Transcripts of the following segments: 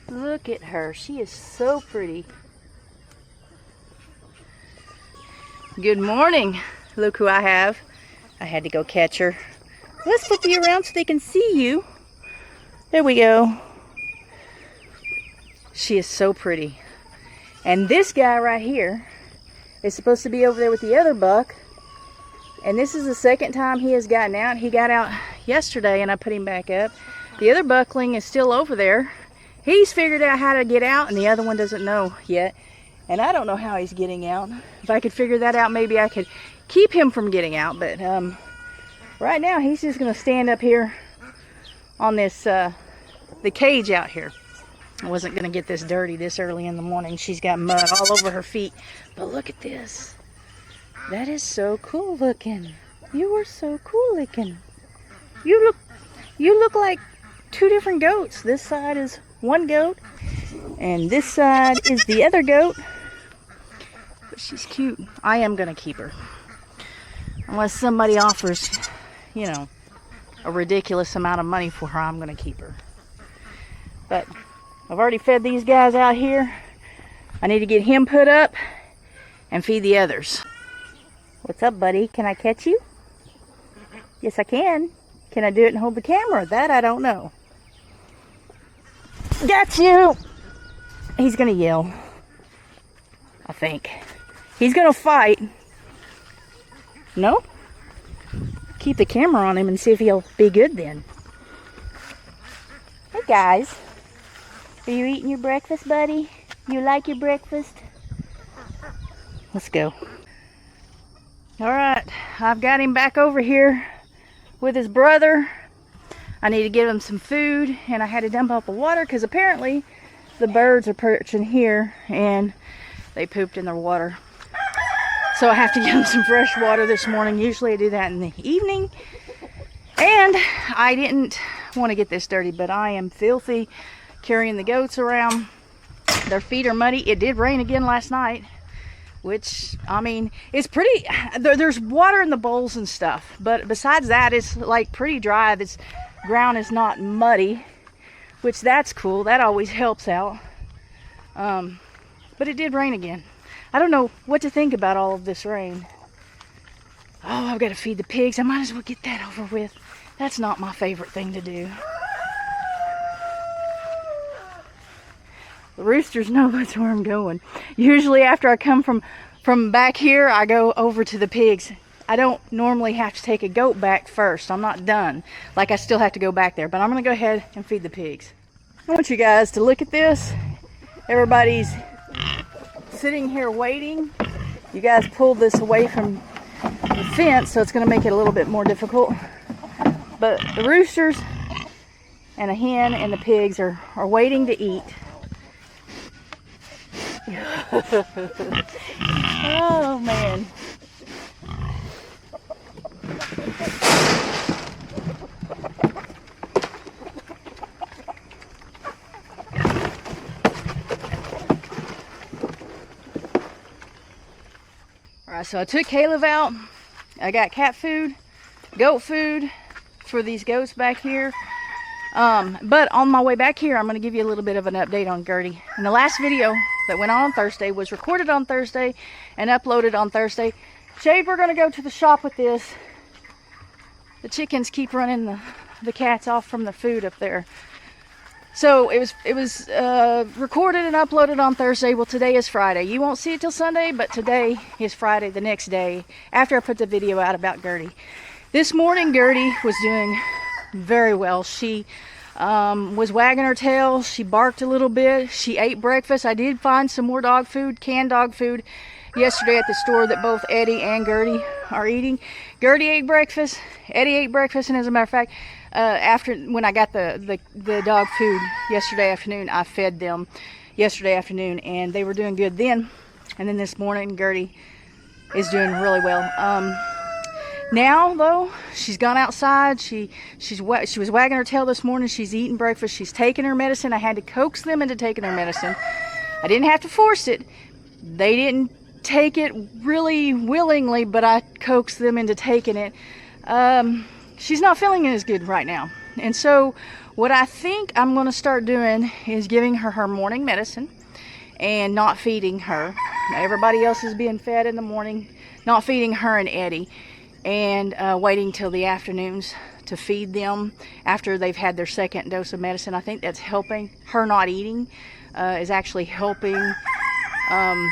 Look at her. She is so pretty. Good morning. Look who I have. I had to go catch her. Let's flip you around so they can see you. There we go. She is so pretty. And this guy right here is supposed to be over there with the other buck. And this is the second time he has gotten out. He got out yesterday and I put him back up. The other buckling is still over there. He's figured out how to get out and the other one doesn't know yet. And I don't know how he's getting out. If I could figure that out, maybe I could keep him from getting out. But right now he's just going to stand up here on this, the cage out here. I wasn't going to get this dirty this early in the morning. She's got mud all over her feet. But look at this. That is so cool looking. You are so cool looking. You look like two different goats. This side is one goat and this side is the other goat. But she's cute. I am going to keep her. Unless somebody offers, you know, a ridiculous amount of money for her, I'm going to keep her. But I've already fed these guys out here. I need to get him put up and feed the others. What's up, buddy? Can I catch you? Yes, I can. Can I do it and hold the camera? That I don't know. Got you! He's gonna yell. I think. He's gonna fight. No? Keep the camera on him and see if he'll be good then. Hey guys. Are you eating your breakfast, buddy? You like your breakfast? Let's go. Alright, I've got him back over here with his brother. I need to give him some food and I had to dump out the water because apparently the birds are perching here and they pooped in their water. So I have to give him some fresh water this morning. Usually I do that in the evening. And I didn't want to get this dirty, but I am filthy carrying the goats around. Their feet are muddy. It did rain again last night. Which, I mean, it's pretty, there's water in the bowls and stuff. But besides that, it's like pretty dry. This ground is not muddy, which that's cool. That always helps out. But it did rain again. I don't know what to think about all of this rain. Oh, I've got to feed the pigs. I might as well get that over with. That's not my favorite thing to do. The roosters know that's where I'm going. Usually after I come from back here, I go over to the pigs. I don't normally have to take a goat back first. I'm not done. Like I still have to go back there, but I'm going to go ahead and feed the pigs. I want you guys to look at this. Everybody's sitting here waiting. You guys pulled this away from the fence, so it's going to make it a little bit more difficult. But the roosters and a hen and the pigs are waiting to eat. Oh man. Alright, so I took Caleb out. I got cat food, goat food for these goats back here. But on my way back here, I'm going to give you a little bit of an update on Gertie. In the last video that went on Thursday was recorded on Thursday and uploaded on Thursday. Shade, we're going to go to the shop with this. The chickens keep running the cats off from the food up there. So it was recorded and uploaded on Thursday. Well, today is Friday. You won't see it till Sunday, but today is Friday, the next day, after I put the video out about Gertie. This morning, Gertie was doing very well. She was wagging her tail. She barked a little bit. She ate breakfast. I did find some more dog food, canned dog food, yesterday at the store that both Eddie and Gertie are eating. Gertie ate breakfast. Eddie ate breakfast, and as a matter of fact, when I got the dog food yesterday afternoon, I fed them yesterday afternoon, and they were doing good then. And then this morning, Gertie is doing really well. Now though, she's gone outside. She was wagging her tail this morning. She's eating breakfast. She's taking her medicine. I had to coax them into taking their medicine. I didn't have to force it. They didn't take it really willingly, but I coaxed them into taking it. She's not feeling as good right now, and so What I think I'm going to start doing is giving her her morning medicine and not feeding her. Everybody else is being fed in the morning, not feeding her and Eddie, and waiting till the afternoons to feed them after they've had their second dose of medicine. I think that's helping. Her not eating is actually helping, I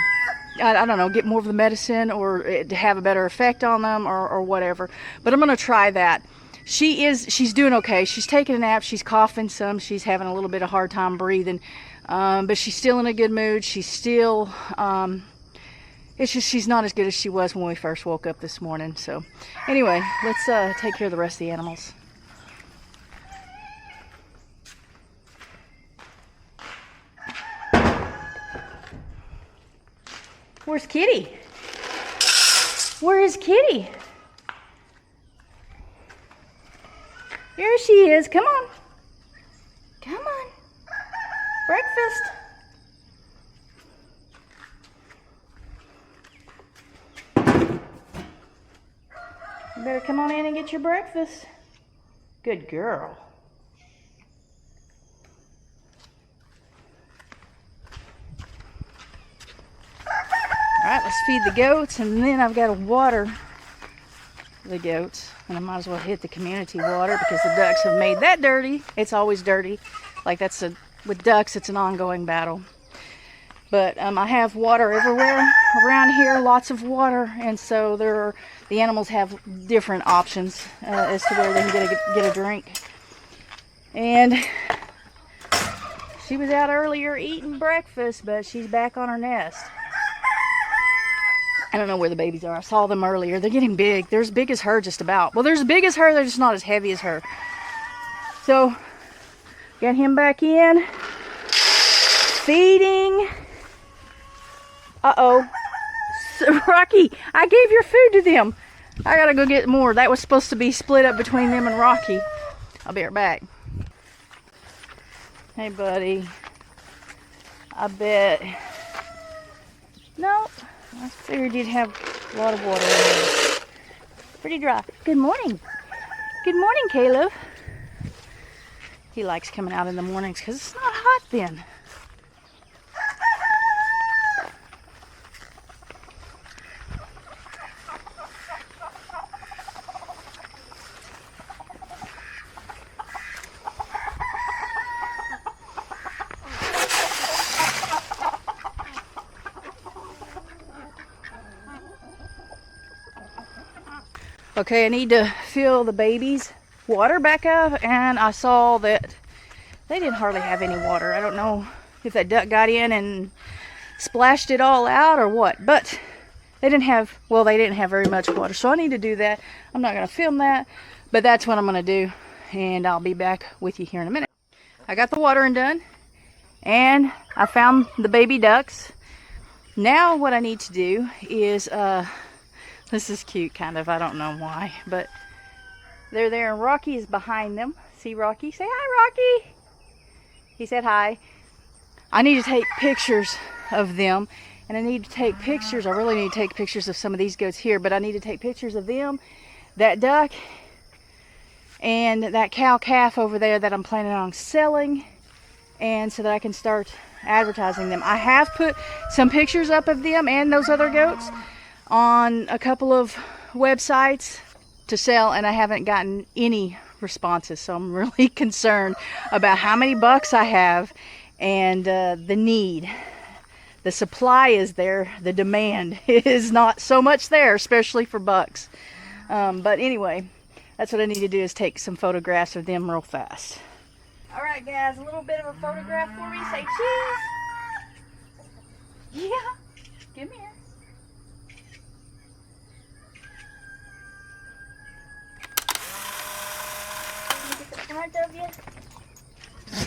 don't know, get more of the medicine or to have a better effect on them or whatever. But I'm going to try that. She's doing okay. She's taking a nap. She's coughing some. She's having a little bit of hard time breathing. But she's still in a good mood. She's still, it's just she's not as good as she was when we first woke up this morning. So anyway, let's take care of the rest of the animals. Where's Kitty? Where is Kitty? Here she is. Come on. Come on. Breakfast. You better come on in and get your breakfast. Good girl. Alright, let's feed the goats, and then I've got to water the goats. And I might as well hit the community water because the ducks have made that dirty. It's always dirty. Like with ducks, it's an ongoing battle. But I have water everywhere around here, lots of water, and so the animals have different options as to where they can get a drink. And she was out earlier eating breakfast, but she's back on her nest. I don't know where the babies are. I saw them earlier. They're getting big. They're as big as her, just about. Well, they're as big as her. They're just not as heavy as her. So, got him back in. Feeding. Uh-oh. Rocky, I gave your food to them. I gotta go get more. That was supposed to be split up between them and Rocky. I'll be right back. Hey, buddy. I bet. No. I figured you'd have a lot of water in there. Pretty dry. Good morning. Good morning, Caleb. He likes coming out in the mornings because it's not hot then. Okay, I need to fill the babies' water back up, and I saw that they didn't hardly have any water. I don't know if that duck got in and splashed it all out or what, but they didn't have very much water, so I need to do that. I'm not going to film that, but that's what I'm going to do, and I'll be back with you here in a minute. I got the watering done, and I found the baby ducks. Now what I need to do is, this is cute, kind of. I don't know why, but they're there, and Rocky is behind them. See Rocky? Say hi, Rocky. He said hi. I need to take pictures of them, and I need to take pictures. I really need to take pictures of some of these goats here, but I need to take pictures of them, that duck, and that cow calf over there that I'm planning on selling, and so that I can start advertising them. I have put some pictures up of them and those other goats on a couple of websites to sell, and I haven't gotten any responses, so I'm really concerned about how many bucks I have and the need. The supply is there, the demand is not so much there, especially for bucks. But anyway, that's what I need to do, is take some photographs of them real fast. Alright guys, a little bit of a photograph for me. Say cheese. Yeah, come here. Front of you.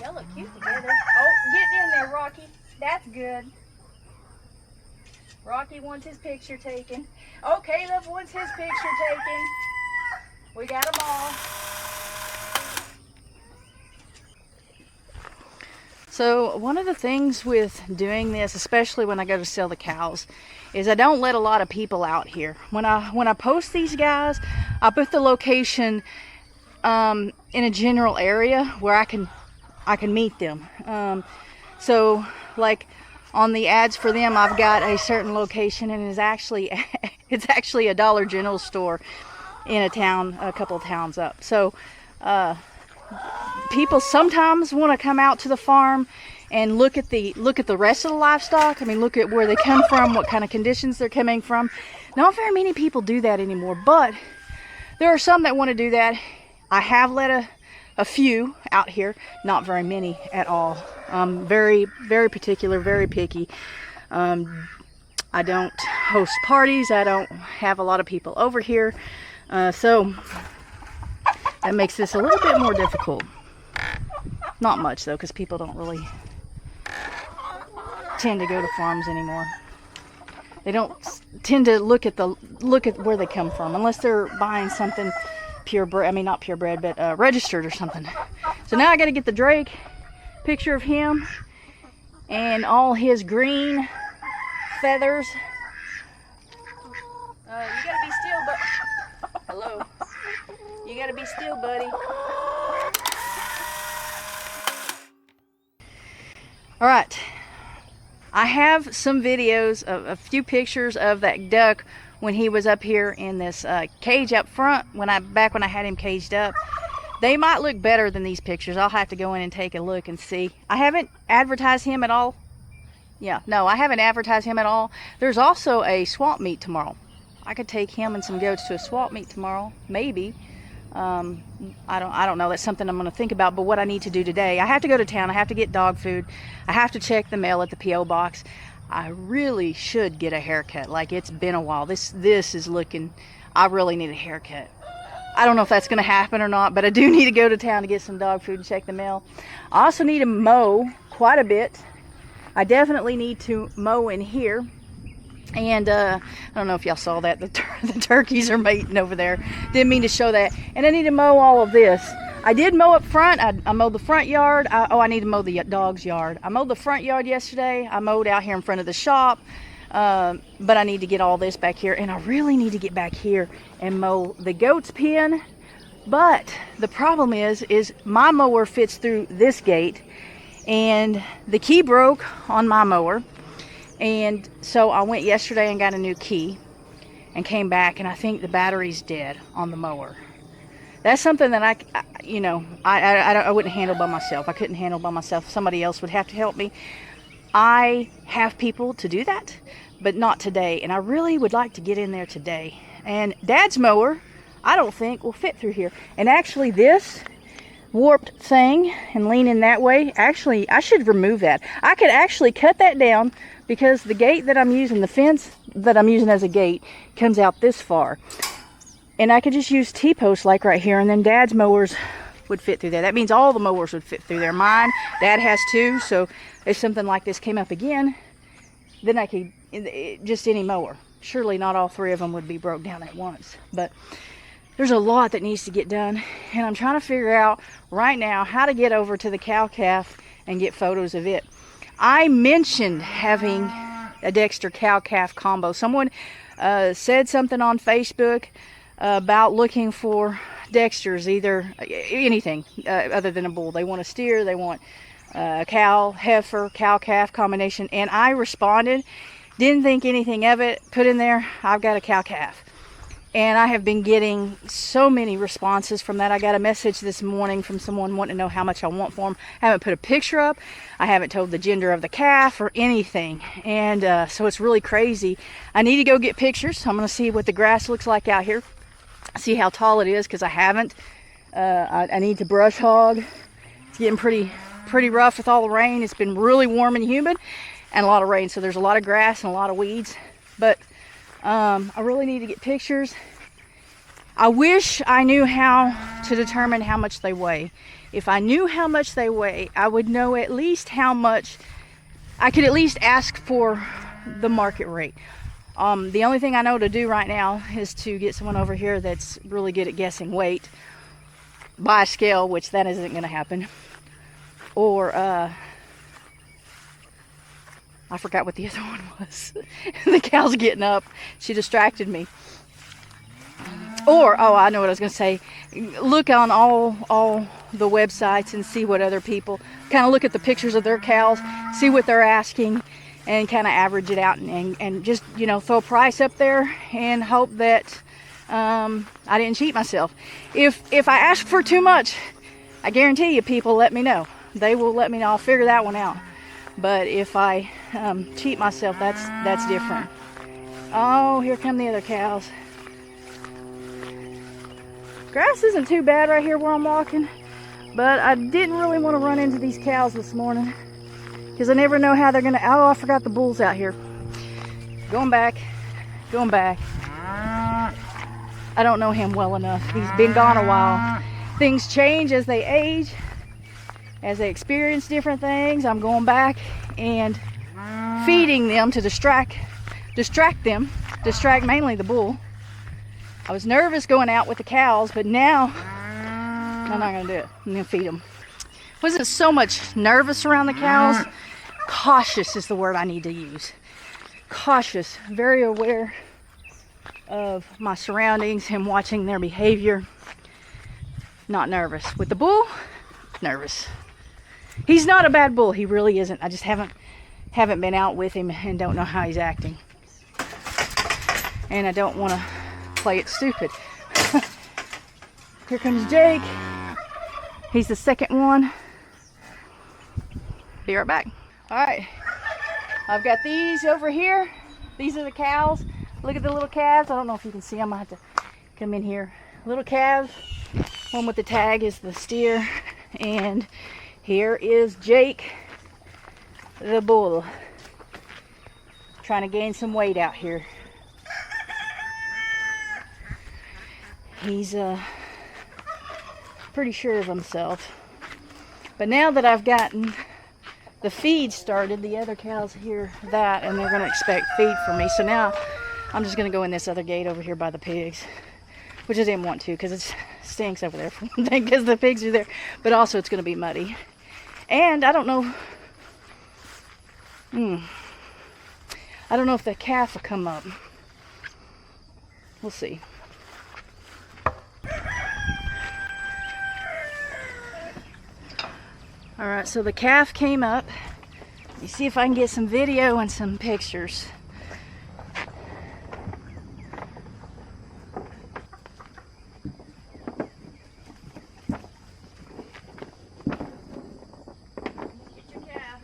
Y'all look cute together. Oh, get in there, Rocky. That's good. Rocky wants his picture taken. Oh, Caleb wants his picture taken. We got them all. So one of the things with doing this, especially when I go to sell the cows, is I don't let a lot of people out here. When I post these guys, I put the location in a general area where I can meet them. So like on the ads for them, I've got a certain location, and it's actually a Dollar General store in a town, a couple of towns up. So people sometimes want to come out to the farm and look at the rest of the livestock. I mean, look at where they come from, what kind of conditions they're coming from. Not very many people do that anymore, but there are some that want to do that. I have let a few out here, not very many at all. Very, very particular, very picky. I don't host parties. I don't have a lot of people over here. So that makes this a little bit more difficult. Not much though, because people don't really tend to go to farms anymore. They don't tend to look at where they come from, unless they're buying something purebred. I mean, not purebred, but registered or something. So now I got to get the Drake picture of him and all his green feathers. You gotta be still, but hello. You gotta be still, buddy. All right. I have some videos of a few pictures of that duck when he was up here in this cage up front, back when I had him caged up. They might look better than these pictures. I'll have to go in and take a look and see. I haven't advertised him at all. Yeah, no, I haven't advertised him at all. There's also a swamp meet tomorrow. I could take him and some goats to a swamp meet tomorrow, maybe. I don't know. That's something I'm going to think about. But what I need to do today, I have to go to town. I have to get dog food. I have to check the mail at the P.O. box. I really should get a haircut. Like, it's been a while. This is looking, I really need a haircut. I don't know if that's going to happen or not, but I do need to go to town to get some dog food and check the mail. I also need to mow quite a bit. I definitely need to mow in here. And I don't know if y'all saw that. The turkeys are mating over there. Didn't mean to show that. And I need to mow all of this. I did mow up front. I mowed the front yard. I need to mow the dog's yard. I mowed the front yard yesterday. I mowed out here in front of the shop. But I need to get all this back here. And I really need to get back here and mow the goat's pen. But the problem is my mower fits through this gate. And the key broke on my mower. And so I went yesterday and got a new key and came back, and I think the battery's dead on the mower. That's something that I wouldn't handle by myself. I couldn't handle by myself. Somebody else would have to help me. I have people to do that, but not today. And I really would like to get in there today. And Dad's mower, I don't think will fit through here. And actually this warped thing and leaning that way, actually I should remove that. I could actually cut that down, because the gate that I'm using, the fence that I'm using as a gate, comes out this far. And I could just use T-posts like right here, and then Dad's mowers would fit through there. That means all the mowers would fit through there. Mine, Dad has two, so if something like this came up again, then I could, just any mower. Surely not all three of them would be broke down at once. But there's a lot that needs to get done, and I'm trying to figure out right now how to get over to the cow-calf and get photos of it. I mentioned having a Dexter cow-calf combo. Someone said something on Facebook about looking for Dexters, either anything other than a bull. They want a steer, they want a cow, heifer, cow-calf combination, and I responded, didn't think anything of it, put in there, I've got a cow-calf. And I have been getting so many responses from that. I got a message this morning from someone wanting to know how much I want for them. I haven't put a picture up. I haven't told the gender of the calf or anything. And so it's really crazy. I need to go get pictures. I'm going to see what the grass looks like out here. See how tall it is, because I haven't. I need to brush hog. It's getting pretty rough with all the rain. It's been really warm and humid and a lot of rain. So there's a lot of grass and a lot of weeds. But I really need to get pictures. I wish I knew how to determine how much they weigh. If I knew how much they weigh, I would know at least how much. I could at least ask for the market rate. The only thing I know to do right now is to get someone over here that's really good at guessing weight by scale, which that isn't going to happen. Or I forgot what the other one was. The cow's getting up. She distracted me. Or, oh, I know what I was going to say. Look on all the websites and see what other people, kind of look at the pictures of their cows, see what they're asking, and kind of average it out and just, you know, throw a price up there and hope that I didn't cheat myself. If I ask for too much, I guarantee you people let me know. They will let me know. I'll figure that one out. But if I cheat myself, that's different. Oh, here come the other cows. Grass isn't too bad right here where I'm walking, but I didn't really want to run into these cows this morning because I never know how they're gonna. Oh, I forgot the bull's out here. Going back. I don't know him well enough. He's been gone a while. Things change as they age, as they experience different things. I'm going back and feeding them to distract mainly the bull. I was nervous going out with the cows, but now I'm not gonna do it. I'm gonna feed them. Wasn't so much nervous around the cows. Cautious is the word I need to use. Cautious, very aware of my surroundings and watching their behavior. Not nervous. With the bull, nervous. He's not a bad bull. He really isn't. I just haven't been out with him and don't know how he's acting. And I don't want to play it stupid. Here comes Jake. He's the second one. Be right back. All right. I've got these over here. These are the cows. Look at the little calves. I don't know if you can see them. I have to come in here. Little calves. One with the tag is the steer. And here is Jake, the bull. Trying to gain some weight out here. He's pretty sure of himself. But now that I've gotten the feed started, the other cows hear that and they're going to expect feed from me. So now I'm just going to go in this other gate over here by the pigs, which I didn't want to because it stinks over there because the pigs are there. But also it's going to be muddy. And I don't know. I don't know if the calf will come up. We'll see. Alright, so the calf came up. Let me see if I can get some video and some pictures. Get your calf.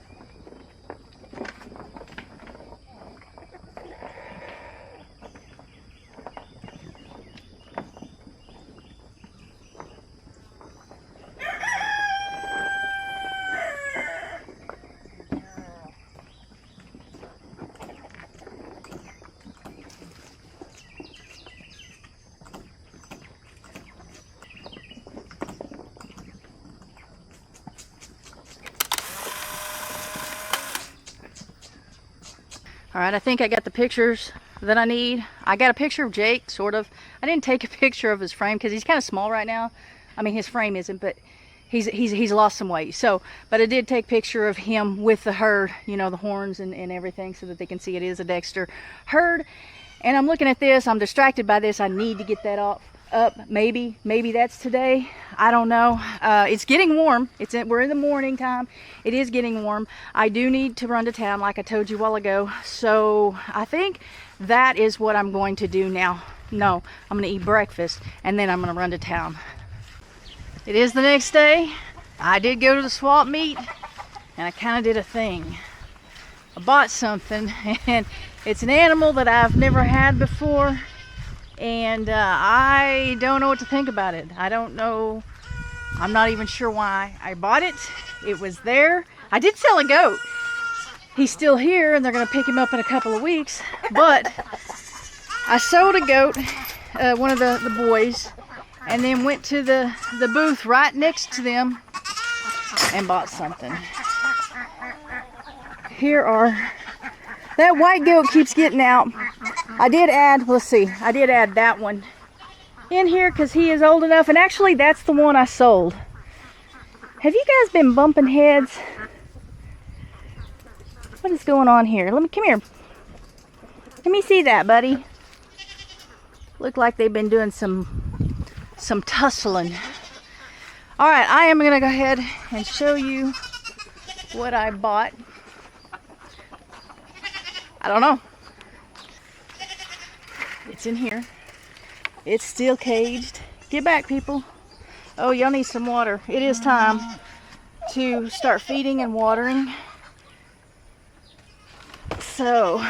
Alright, I think I got the pictures that I need. I got a picture of Jake, sort of. I didn't take a picture of his frame because he's kind of small right now. I mean, his frame isn't, but he's lost some weight. So, but I did take a picture of him with the herd, you know, the horns and everything, so that they can see it is a Dexter herd. And I'm looking at this. I'm distracted by this. I need to get that up. Maybe that's today. I don't know. It's getting warm. We're in the morning time. It is getting warm. I do need to run to town, like I told you a while ago. So I think that is what I'm going to do now. No, I'm going to eat breakfast and then I'm going to run to town. It is the next day. I did go to the swap meet and I kind of did a thing. I bought something and it's an animal that I've never had before. And I don't know what to think about it. I don't know. I'm not even sure why I bought it. It was there. I did sell a goat. He's still here and they're going to pick him up in a couple of weeks. But I sold a goat, one of the boys, and then went to the booth right next to them and bought something. Here are... That white goat keeps getting out. I did add, let's see, I did add that one in here because he is old enough. And actually, that's the one I sold. Have you guys been bumping heads? What is going on here? Come here. Let me see that, buddy. Look like they've been doing some tussling. All right, I am gonna go ahead and show you what I bought. I don't know. It's in here. It's still caged. Get back, people. Oh, y'all need some water. It is time to start feeding and watering. So,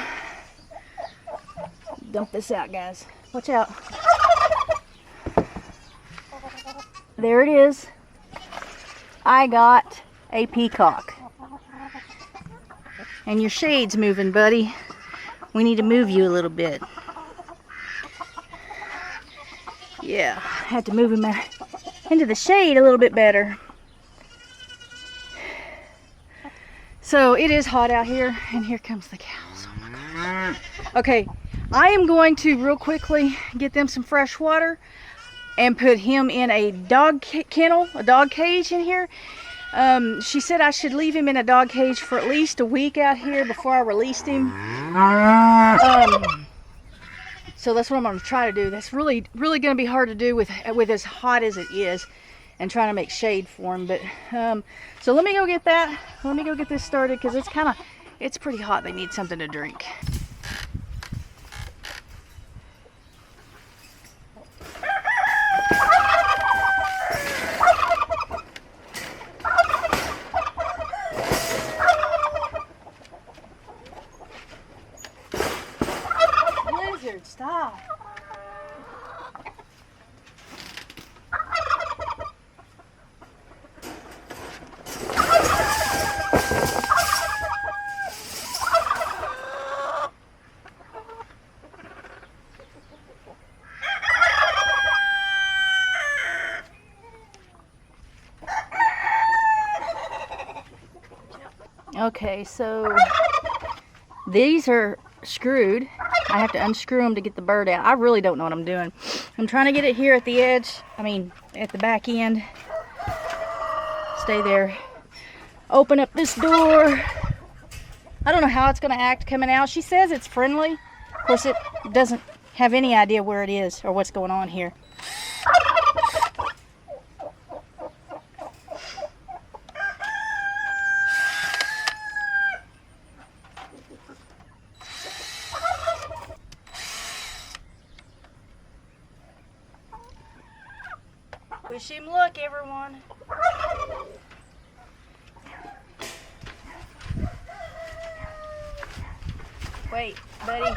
dump this out, guys. Watch out. There it is. I got a peacock. And your shade's moving, buddy. We need to move you a little bit. Yeah, I had to move him into the shade a little bit better. So it is hot out here, and here comes the cows. Oh my God. Okay, I am going to real quickly get them some fresh water and put him in a dog kennel, a dog cage in here. She said I should leave him in a dog cage for at least a week out here before I released him. So that's what I'm going to try to do. That's really going to be hard to do with as hot as it is, and trying to make shade for him. But so let me go get that. Let me go get this started, because it's pretty hot. They need something to drink. Stop. Okay, so these are screwed. I have to unscrew them to get the bird out. I really don't know what I'm doing. I'm trying to get it here at the edge. I mean, at the back end. Stay there. Open up this door. I don't know how it's going to act coming out. She says it's friendly. Of course, it doesn't have any idea where it is or what's going on here. Wish him luck, everyone. Wait, buddy,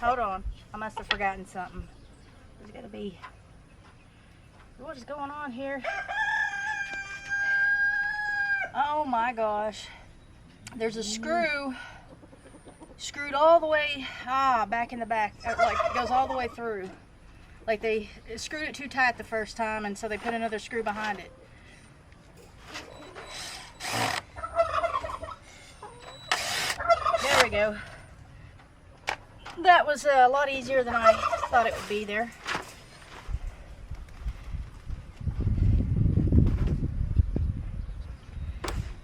hold on. I must have forgotten something. There's gotta be... What is going on here? Oh my gosh. There's a screw screwed all the way back in the back. Like, it goes all the way through. Like, they screwed it too tight the first time, and so they put another screw behind it. There we go. That was a lot easier than I thought it would be there.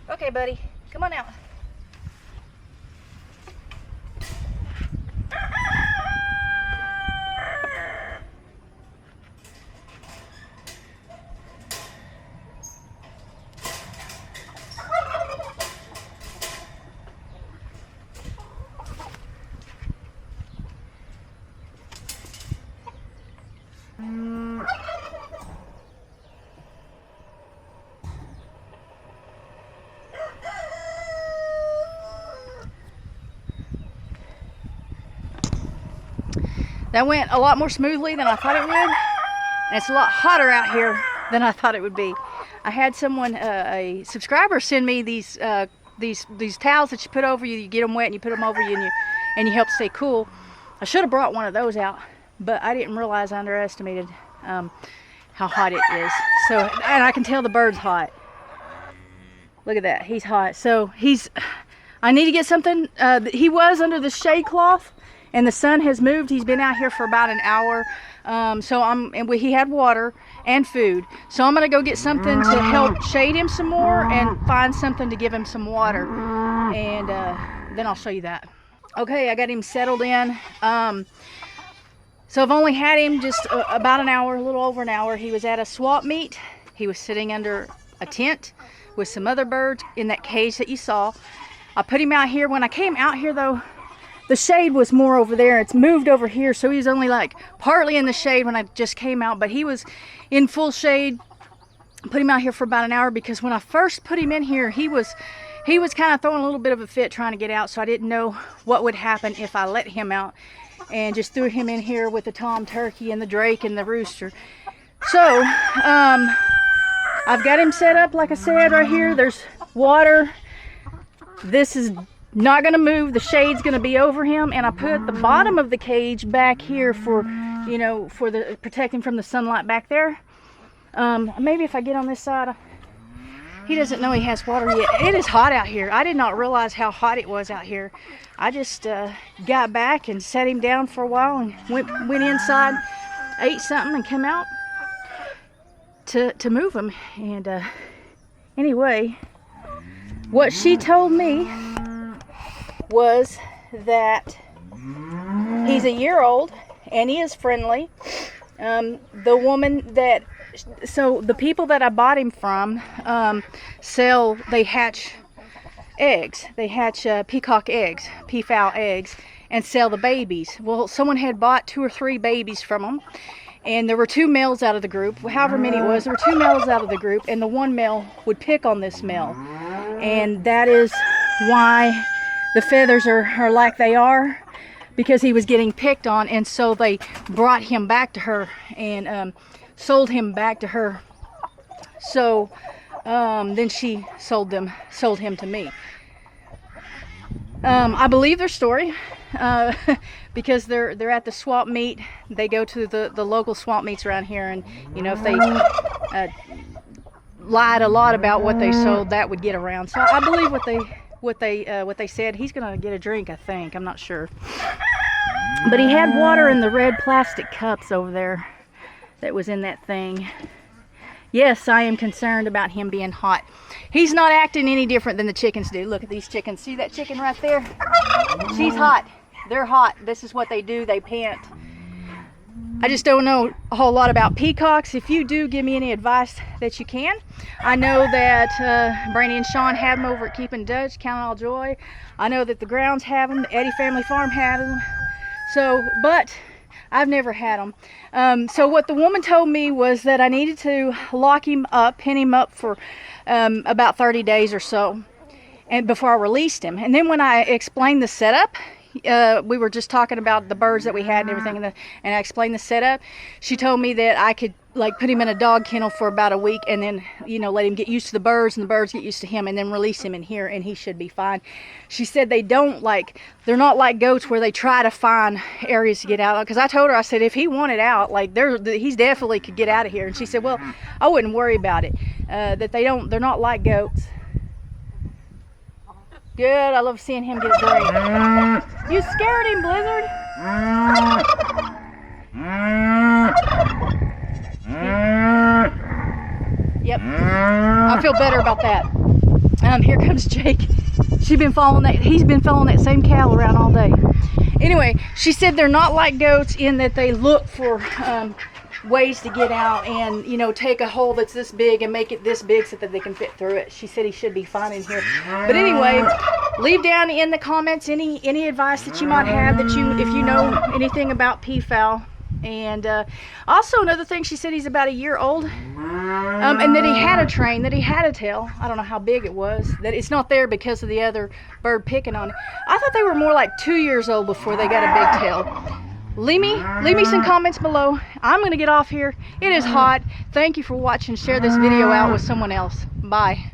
Okay, buddy, come on out. That went a lot more smoothly than I thought it would, and it's a lot hotter out here than I thought it would be. I had someone, a subscriber, send me these towels that you put over you. You get them wet and you put them over you, and you help stay cool. I should have brought one of those out, but I didn't realize I underestimated how hot it is. So, and I can tell the bird's hot. Look at that, he's hot. So I need to get something. He was under the shade cloth, and the sun has moved. He's been out here for about an hour. He had water and food. So I'm gonna go get something to help shade him some more and find something to give him some water. And then I'll show you that. Okay, I got him settled in. So I've only had him just about an hour, a little over an hour. He was at a swap meet. He was sitting under a tent with some other birds in that cage that you saw. I put him out here. When I came out here though, the shade was more over there. It's moved over here, so he's only like partly in the shade when I just came out, but he was in full shade. Put him out here for about an hour because when I first put him in here, he was kind of throwing a little bit of a fit trying to get out, so I didn't know what would happen if I let him out and just threw him in here with the tom turkey and the drake and the rooster. So I've got him set up like I said right here. There's water. This is not gonna move. The shade's gonna be over him, and I put the bottom of the cage back here for, you know, for the protecting from the sunlight back there. Maybe if I get on this side, he doesn't know he has water yet. It is hot out here. I did not realize how hot it was out here. I just got back and set him down for a while and went inside, ate something, and came out to move him. And anyway, what she told me was that he's a year old and he is friendly. The woman that, so the people that I bought him from they hatch eggs. They hatch peacock eggs, peafowl eggs, and sell the babies. Well, someone had bought 2 or 3 babies from them, and there were 2 males out of the group. However many it was, there were 2 males out of the group, and the one male would pick on this male, and that is why the feathers are like they are, because he was getting picked on, and so they brought him back to her and sold him back to her. So then she sold him to me. I believe their story because they're at the swap meet. They go to the local swap meets around here, and you know, if they lied a lot about what they sold, that would get around. So I believe what they said. He's gonna get a drink, I think. I'm not sure, but he had water in the red plastic cups over there that was in that thing. Yes, I am concerned about him being hot. He's not acting any different than the chickens do. Look at these chickens. See that chicken right there? She's hot. They're hot. This is what they do. They pant. I just don't know a whole lot about peacocks. If you do, give me any advice that you can. I know that Brandy and Sean have them over at Keeping Dutch, Count All Joy. I know that the Grounds have them. The Eddy Family Farm had them. So, but I've never had them. So what the woman told me was that I needed to lock him up, pin him up for about 30 days or so, and before I released him. And then when I explained the setup, we were just talking about the birds that we had and everything, and I explained the setup. She told me that I could like put him in a dog kennel for about a week, and then, you know, let him get used to the birds, and the birds get used to him, and then release him in here, and he should be fine. She said they're not like goats where they try to find areas to get out of. Because I told her, I said, if he wanted out, like he's definitely could get out of here. And she said, well, I wouldn't worry about it. That they're not like goats. Good. I love seeing him get a drink. You scared him, Blizzard. Yep. I feel better about that. Here comes Jake. He's been following that same cow around all day. Anyway, she said they're not like goats in that they look for ways to get out and, you know, take a hole that's this big and make it this big so that they can fit through it. She said he should be fine in here. But anyway, leave down in the comments any advice that you might have, if you know anything about peafowl. And also another thing, she said he's about a year old, and that he had a train, that he had a tail. I don't know how big it was, that it's not there because of the other bird picking on it. I thought they were more like 2 years old before they got a big tail. Leave me some comments below. I'm gonna get off here. It is hot. Thank you for watching. Share this video out with someone else. Bye.